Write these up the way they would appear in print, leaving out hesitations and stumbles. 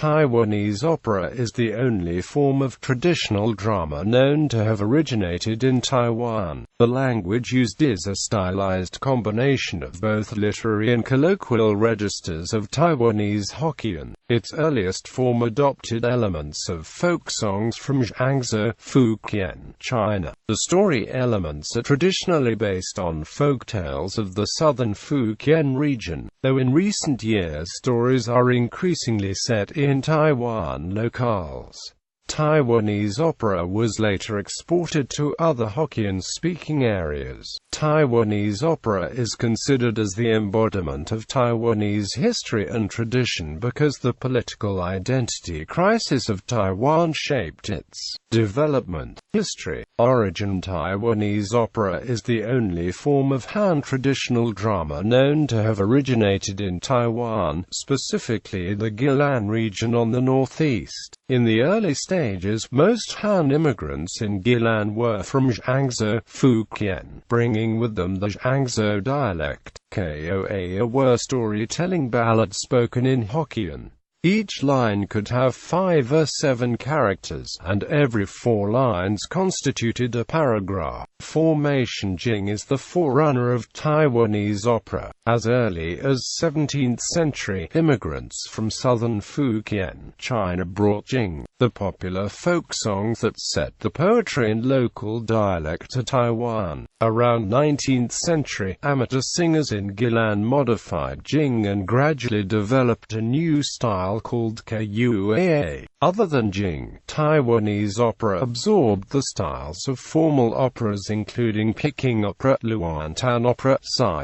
Taiwanese opera is the only form of traditional drama known to have originated in Taiwan. The language used is a stylized combination of both literary and colloquial registers of Taiwanese Hokkien. Its earliest form adopted elements of folk songs from Zhangzhou, Fujian, China. The story elements are traditionally based on folk tales of the southern Fujian region, though in recent years stories are increasingly set in Taiwan locales. Taiwanese opera was later exported to other Hokkien-speaking areas. Taiwanese opera is considered as the embodiment of Taiwanese history and tradition because the political identity crisis of Taiwan shaped its development. History. Origin. Taiwanese opera is the only form of Han traditional drama known to have originated in Taiwan, specifically the Yilan region on the northeast. In the early stages, most Han immigrants in Yilan were from Zhangzhou, Fujian, bringing with them the Zhangzhou dialect. Koa were storytelling ballads spoken in Hokkien. Each line could have 5 or 7 characters, and every 4 lines constituted a paragraph. Formation. Jing is the forerunner of Taiwanese opera. As early as 17th century, immigrants from southern Fujian, China brought Jing, the popular folk songs that set the poetry and local dialect to Taiwan. Around 19th century, amateur singers in Yilan modified Jing and gradually developed a new style called Kuaa. Other than Jing, Taiwanese opera absorbed the styles of formal operas including Peking Opera, Luantan Opera,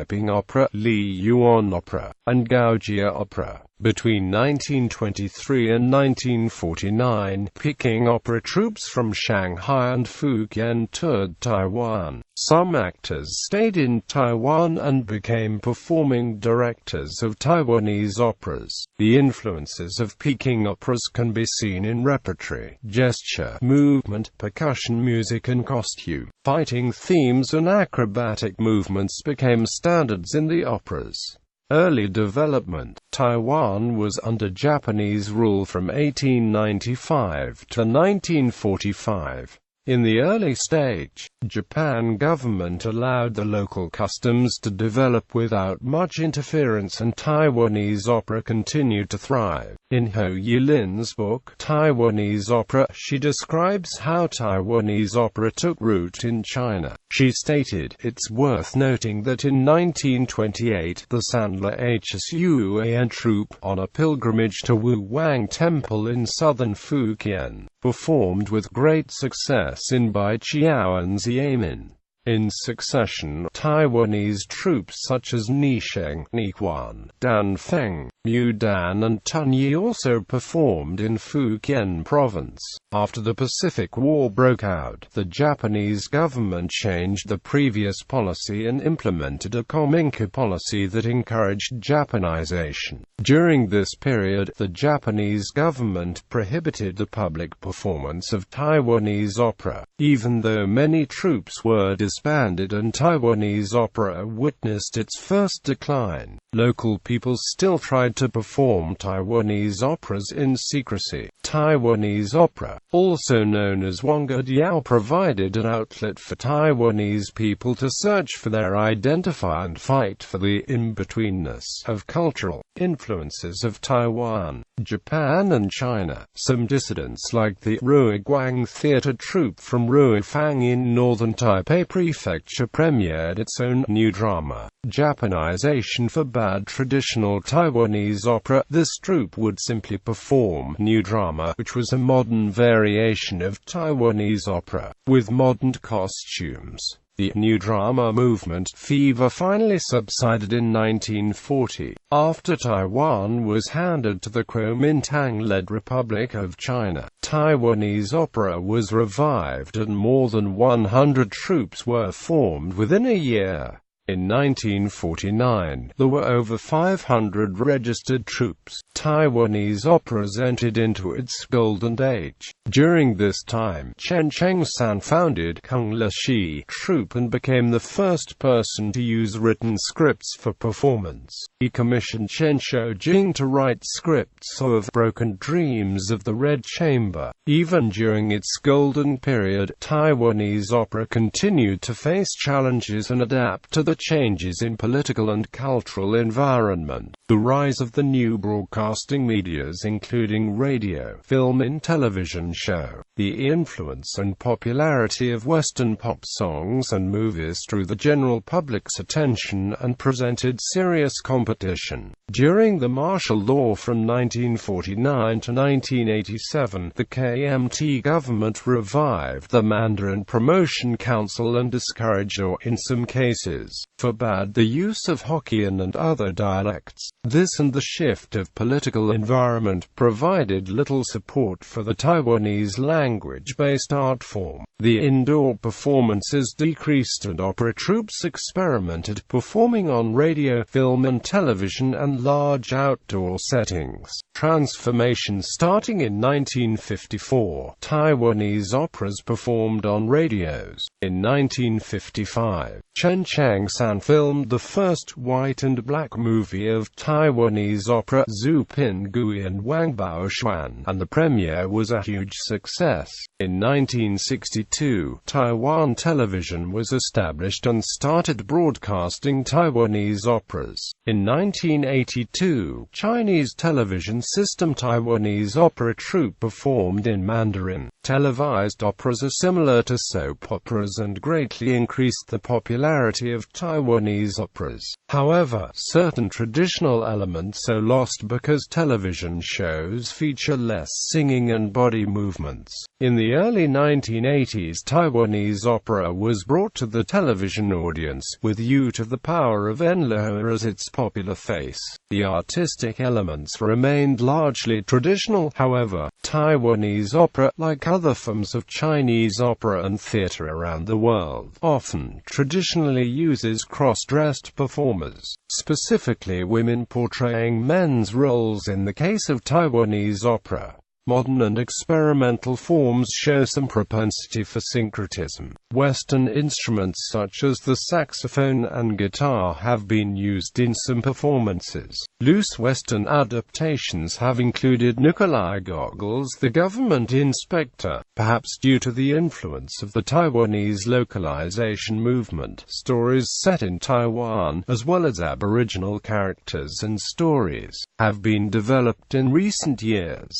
Peking Opera, Yuan Opera, and Gaojia Opera. Between 1923 and 1949, Peking opera troupes from Shanghai and Fujian toured Taiwan. Some actors stayed in Taiwan and became performing directors of Taiwanese operas. The influences of Peking operas can be seen in repertory, gesture, movement, percussion music and costume. Fighting themes and acrobatic movements became standards in the operas. Early development. Taiwan was under Japanese rule from 1895 to 1945. In the early stage, Japan government allowed the local customs to develop without much interference and Taiwanese opera continued to thrive. In Ho Yilin's book, Taiwanese Opera, she describes how Taiwanese opera took root in China. She stated, "It's worth noting that in 1928, the Sandler Hsuan troupe, on a pilgrimage to Wu Wang Temple in southern Fujian, performed with great success in Baijiao and Xiamen." In succession, Taiwanese troops such as Nisheng, Yuan, Danfeng, Mudan and Tunyi also performed in Fujian province. After the Pacific War broke out, the Japanese government changed the previous policy and implemented a Kominka policy that encouraged Japanization. During this period, the Japanese government prohibited the public performance of Taiwanese opera, even though many troops were disbanded and Taiwanese opera witnessed its first decline. Local people still tried to perform Taiwanese operas in secrecy. Taiwanese opera, also known as Wangdiao, provided an outlet for Taiwanese people to search for their identity and fight for the in-betweenness of cultural influences of Taiwan, Japan and China. Some dissidents like the Ruiguang theater troupe from Ruifang in northern Taipei Prefecture premiered its own new drama, Japanization for Bad Traditional Taiwanese Opera. This troupe would simply perform new drama, which was a modern variation of Taiwanese opera, with modern costumes. The new drama movement fever finally subsided in 1940, after Taiwan was handed to the Kuomintang-led Republic of China. Taiwanese opera was revived and more than 100 troupes were formed within a year. In 1949, there were over 500 registered troops. Taiwanese operas entered into its golden age. During this time, Chen Cheng-san founded Kung Le Shi Troupe and became the first person to use written scripts for performance. He commissioned Chen Shou-jing to write scripts of Broken Dreams of the Red Chamber. Even during its golden period, Taiwanese opera continued to face challenges and adapt to the changes in political and cultural environment. The rise of the new broadcasting medias, including radio, film and television, show the influence and popularity of Western pop songs and movies drew the general public's attention and presented serious competition. During the martial law from 1949 to 1987, the KMT government revived the Mandarin Promotion Council and discouraged or, in some cases, forbade the use of Hokkien and other dialects. This and the shift of political environment provided little support for the Taiwanese language-based art form. The indoor performances decreased and opera troupes experimented performing on radio, film and television and large outdoor settings. Transformation starting in 1954, Taiwanese operas performed on radios. In 1955, Chen Cheng-san filmed the first white and black movie of Taiwanese opera, Zhu Pin Gui and Wang Bao Xuan, and the premiere was a huge success. In 1962, Taiwan Television was established and started broadcasting Taiwanese operas. In 1982, Chinese television system Taiwanese opera troupe performed in Mandarin. Televised operas are similar to soap operas and greatly increased the popularity of Taiwanese operas. However, certain traditional elements are lost because television shows feature less singing and body movements. In the early 1980s, Taiwanese opera was brought to the television audience, with "You to the Power of Enlohe" as its popular face. The artistic elements remained largely traditional, however. Taiwanese opera, like other forms of Chinese opera and theatre around the world, often traditionally uses cross-dressed performers, specifically women portraying men's roles in the case of Taiwanese opera. Modern and experimental forms show some propensity for syncretism. Western instruments such as the saxophone and guitar have been used in some performances. Loose Western adaptations have included Nikolai Gogol's The Government Inspector, perhaps due to the influence of the Taiwanese localization movement. Stories set in Taiwan, as well as Aboriginal characters and stories, have been developed in recent years.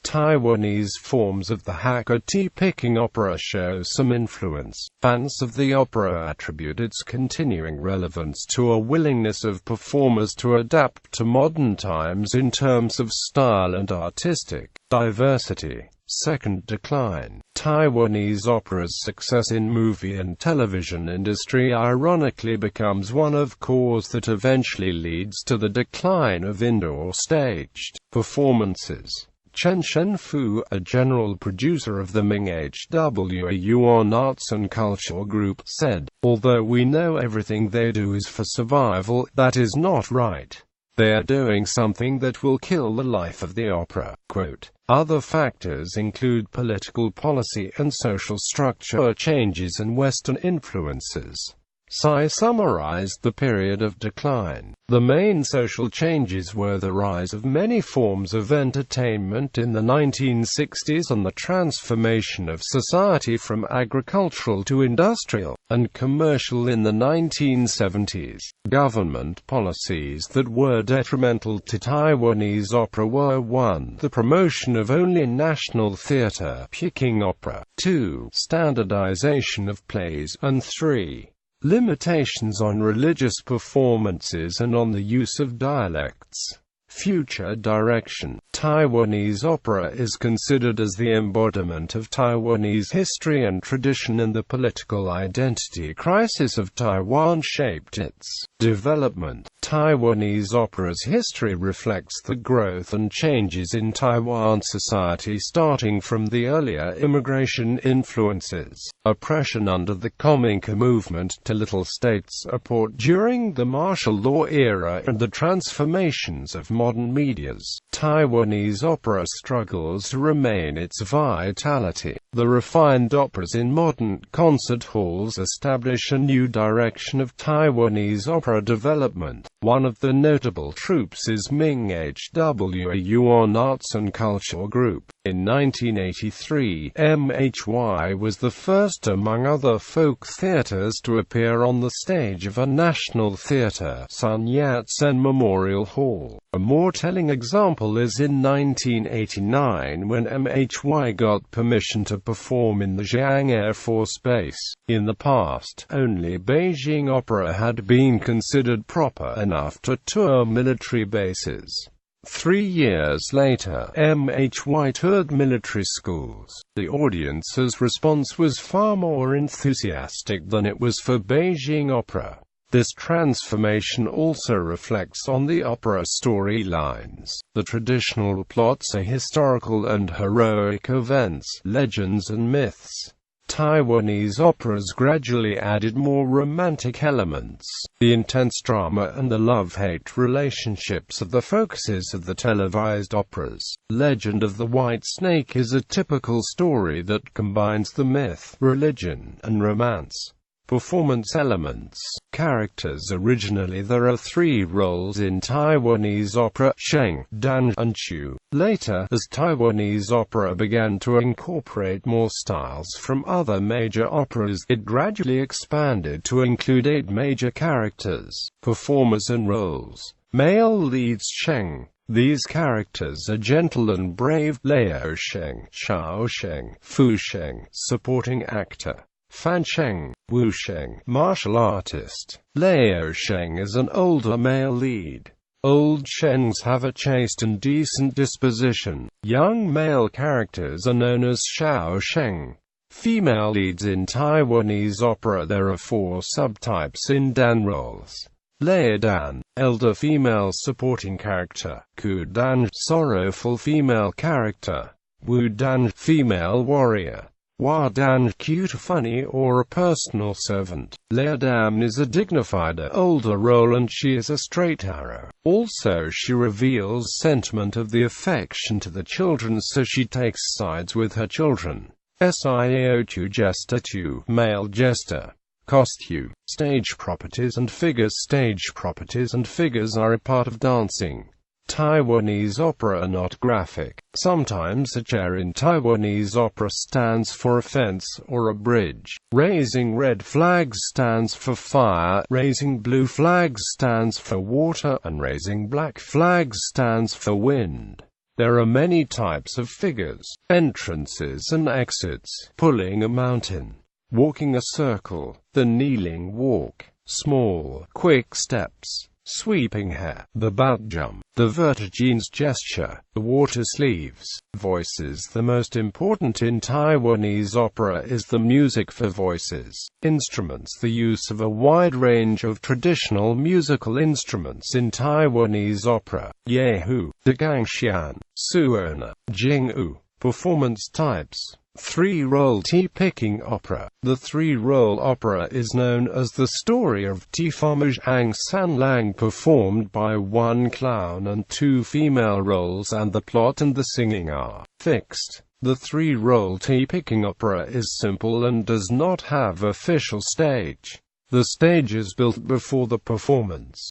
Taiwanese forms of the Hakka Peking Opera show some influence. Fans of the opera attribute its continuing relevance to a willingness of performers to adapt to modern times in terms of style and artistic diversity. Second decline. Taiwanese opera's success in movie and television industry ironically becomes one of cause that eventually leads to the decline of indoor staged performances. Chen Shenfu, a general producer of the Ming HW Yuan Arts and Culture Group, said, "Although we know everything they do is for survival, that is not right. They are doing something that will kill the life of the opera." Quote, "Other factors include political policy and social structure changes and Western influences." Tsai summarized the period of decline. The main social changes were the rise of many forms of entertainment in the 1960s and the transformation of society from agricultural to industrial and commercial in the 1970s. Government policies that were detrimental to Taiwanese opera were 1. The promotion of only national theatre, Peking Opera, 2. Standardization of plays, and 3. Limitations on religious performances and on the use of dialects. Future direction. Taiwanese opera is considered as the embodiment of Taiwanese history and tradition, and the political identity crisis of Taiwan shaped its development. Taiwanese opera's history reflects the growth and changes in Taiwan society, starting from the earlier immigration influences, oppression under the Kuomintang movement, to little state support during the martial law era, and the transformations of modern medias. Taiwanese opera struggles to remain its vitality. The refined operas in modern concert halls establish a new direction of Taiwanese opera development. One of the notable troupes is Ming H.W., a Yuan arts and culture group. In 1983, MHY was the first among other folk theaters to appear on the stage of a national theater, Sun Yat-sen Memorial Hall. A more telling example is in 1989, when MHY got permission to perform in the Zhang Air Force Base. In the past, only Beijing opera had been considered proper enough to tour military bases. 3 years later, MHY toured military schools. The audience's response was far more enthusiastic than it was for Beijing opera. This transformation also reflects on the opera storylines. The traditional plots are historical and heroic events, legends and myths. Taiwanese operas gradually added more romantic elements. The intense drama and the love-hate relationships are the focuses of the televised operas. Legend of the White Snake is a typical story that combines the myth, religion, and romance. Performance elements. Characters. Originally there are 3 roles in Taiwanese opera: Sheng, Dan, and Chu. Later, as Taiwanese opera began to incorporate more styles from other major operas, it gradually expanded to include 8 major characters, performers and roles. Male leads Sheng. These characters are gentle and brave. Lao Sheng, Xiao Sheng, Fu Sheng. Supporting actor. Fan Sheng, Wu Sheng, martial artist. Lao Sheng is an older male lead. Old Shengs have a chaste and decent disposition. Young male characters are known as Xiao Sheng. Female leads in Taiwanese opera. There are 4 subtypes in Dan roles. Lao Dan, elder female supporting character. Ku Dan, sorrowful female character. Wu Dan, female warrior. Hua Dan, cute, funny, or a personal servant. Lao Dan is a dignified older role, and she is a straight arrow. Also, she reveals sentiment of the affection to the children, so she takes sides with her children. Siao Tu Jester Tu, male jester. Costume, stage properties and figures. Stage properties and figures are a part of dancing. Taiwanese opera are not graphic. Sometimes a chair in Taiwanese opera stands for a fence or a bridge. Raising red flags stands for fire, raising blue flags stands for water, and raising black flags stands for wind. There are many types of figures, entrances and exits. Pulling a mountain, walking a circle, the kneeling walk, small, quick steps, sweeping hair, the bout jump, the vertiginous gesture, the water sleeves. Voices. The most important in Taiwanese opera is the music for voices. Instruments. The use of a wide range of traditional musical instruments in Taiwanese opera. Yehu, Dagangxian, Suona, Jing'u. Performance types. 3-role Peking Opera. The 3-role opera is known as the story of Tifama Zhang Sanlang, performed by 1 clown and 2 female roles, and the plot and the singing are fixed. The 3-role Peking Opera is simple and does not have official stage. The stage is built before the performance.